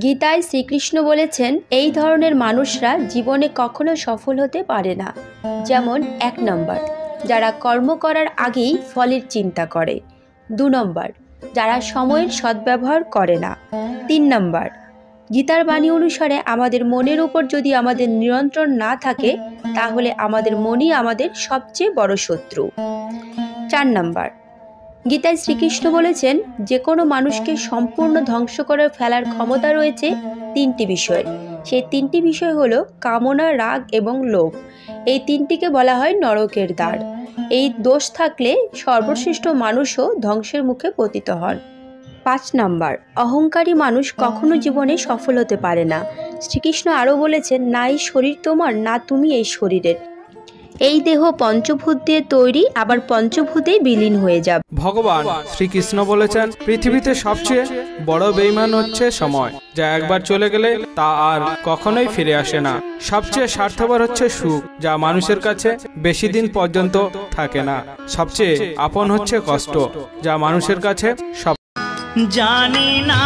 গীতায় শ্রীকৃষ্ণ বলেছেন এই ধরনের মানুষরা জীবনে কখনো সফল হতে পারে না। যেমন 1 নম্বর, যারা কর্ম করার আগেই ফলের চিন্তা করে। 2 নম্বর, যারা সময়ের সদ্ব্যবহার করে না। 3 নম্বর, গীতার বাণী অনুসারে আমাদের মনের উপর যদি আমাদের নিয়ন্ত্রণ না থাকে তাহলে আমাদের মনই আমাদের সবচেয়ে বড় শত্রু। 4 নম্বর, গীতায় শ্রীকৃষ্ণ বলেছেন যে কোনো মানুষকে সম্পূর্ণ ধ্বংস করে ফেলার ক্ষমতা রয়েছে 3টি বিষয়। সেই 3টি বিষয় হলো কামনা, রাগ এবং লোভ। এই 3টিকে বলা হয় নরকের দ্বার। এই দোষ থাকলে সর্বশ্রেষ্ঠ মানুষও ধ্বংসের মুখে পতিত হন। 5 নম্বর, অহংকারী মানুষ কখনো জীবনে সফল হতে পারে না। শ্রীকৃষ্ণ আরও বলেছেন, না এই শরীর তোমার, না তুমি এই শরীরের। এই দেহ পঞ্চভূত দিয়ে তৈরি, আবার পঞ্চভূতেই বিলীন হয়ে যাবে। ভগবান শ্রীকৃষ্ণ বলেছেন পৃথিবীতে সবচেয়ে বড় বেঈমান হচ্ছে সময়, যা একবার চলে গেলে তা আর কখনোই ফিরে আসে না। সবচেয়ে স্বার্থপর হচ্ছে সুখ, যা মানুষের কাছে বেশি দিন পর্যন্ত থাকে না। সবচেয়ে আপন হচ্ছে কষ্ট, যা মানুষের কাছে সব জানি না।